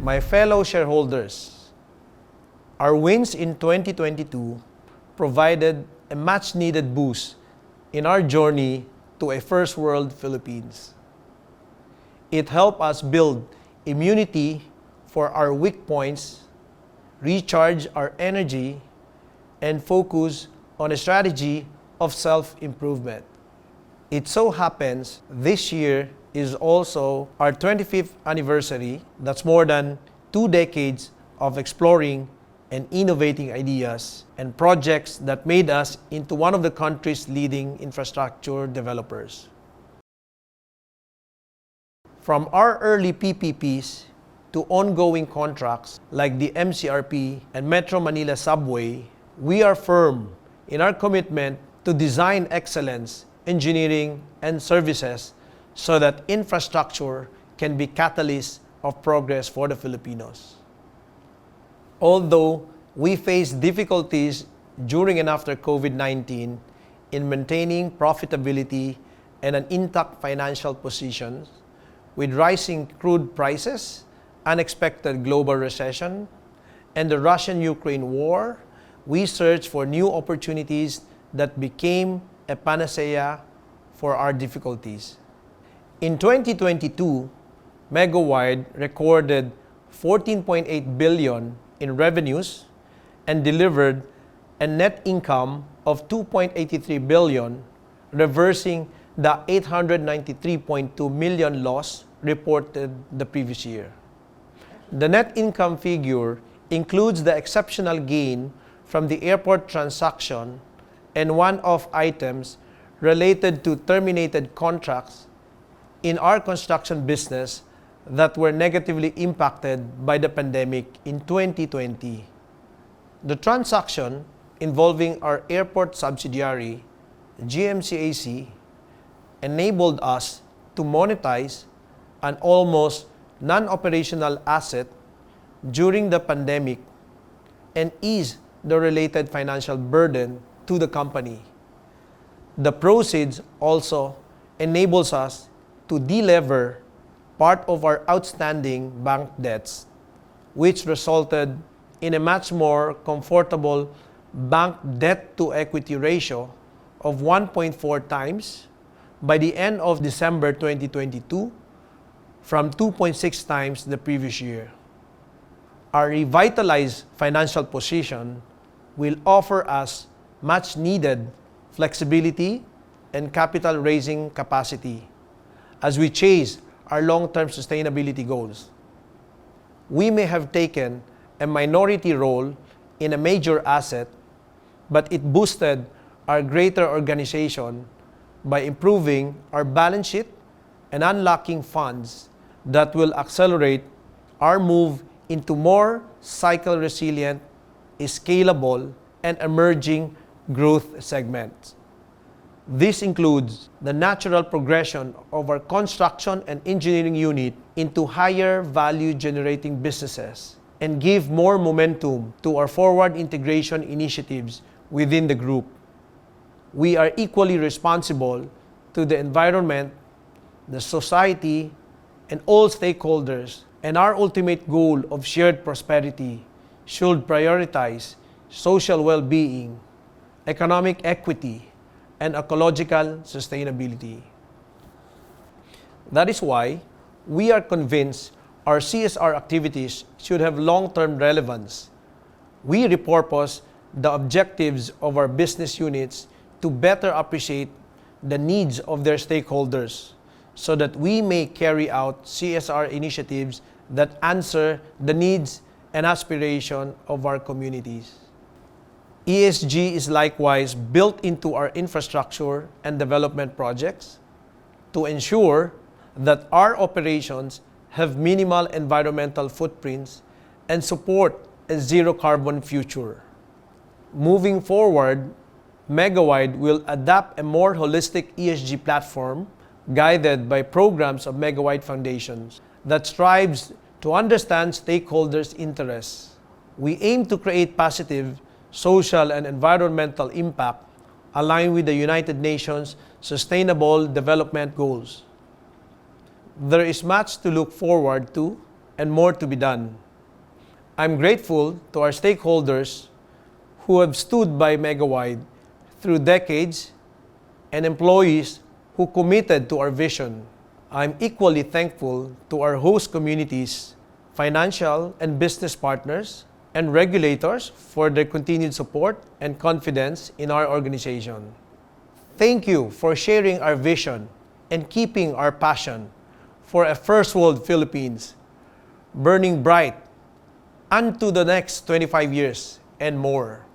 My fellow shareholders, our wins in 2022 provided a much-needed boost in our journey to a first-world Philippines. It helped us build immunity for our weak points, recharge our energy, and focus on a strategy of self-improvement. It so happens this year is also our 25th anniversary. That's more than 2 decades of exploring and innovating ideas and projects that made us into one of the country's leading infrastructure developers. From our early PPPs to ongoing contracts like the MCRP and Metro Manila Subway, we are firm in our commitment to design excellence, engineering, and services so that infrastructure can be catalyst of progress for the Filipinos. Although we face difficulties during and after COVID-19 in maintaining profitability and an intact financial position, with rising crude prices, unexpected global recession, and the Russian-Ukraine war, we searched for new opportunities that became a panacea for our difficulties. In 2022, Megawide recorded 14.8 billion in revenues and delivered a net income of 2.83 billion, reversing the 893.2 million loss reported the previous year. The net income figure includes the exceptional gain from the airport transaction and one-off items related to terminated contracts in our construction business that were negatively impacted by the pandemic in 2020. The transaction involving our airport subsidiary, GMCAC, enabled us to monetize an almost non-operational asset during the pandemic and ease the related financial burden to the company. The proceeds also enables us to delever part of our outstanding bank debts, which resulted in a much more comfortable bank debt-to-equity ratio of 1.4 times by the end of December 2022 from 2.6 times the previous year. Our revitalized financial position will offer us much-needed flexibility and capital raising capacity as we chase our long-term sustainability goals. We may have taken a minority role in a major asset, but it boosted our greater organization by improving our balance sheet and unlocking funds that will accelerate our move into more cycle-resilient, scalable, and emerging growth segments. This includes the natural progression of our construction and engineering unit into higher value-generating businesses and give more momentum to our forward integration initiatives within the group. We are equally responsible to the environment, the society, and all stakeholders, and our ultimate goal of shared prosperity should prioritize social well-being, economic equity, and ecological sustainability. That is why we are convinced our CSR activities should have long-term relevance. We repurpose the objectives of our business units to better appreciate the needs of their stakeholders so that we may carry out CSR initiatives that answer the needs and aspiration of our communities. ESG is likewise built into our infrastructure and development projects to ensure that our operations have minimal environmental footprints and support a zero-carbon future. Moving forward, Megawide will adopt a more holistic ESG platform guided by programs of Megawide Foundations that strives to understand stakeholders' interests. We aim to create positive social and environmental impact aligned with the United Nations Sustainable Development Goals. There is much to look forward to and more to be done. I'm grateful to our stakeholders who have stood by Megawide through decades and employees who committed to our vision. I'm equally thankful to our host communities, financial and business partners, and regulators for their continued support and confidence in our organization. Thank you for sharing our vision and keeping our passion for a first world Philippines burning bright unto the next 25 years and more.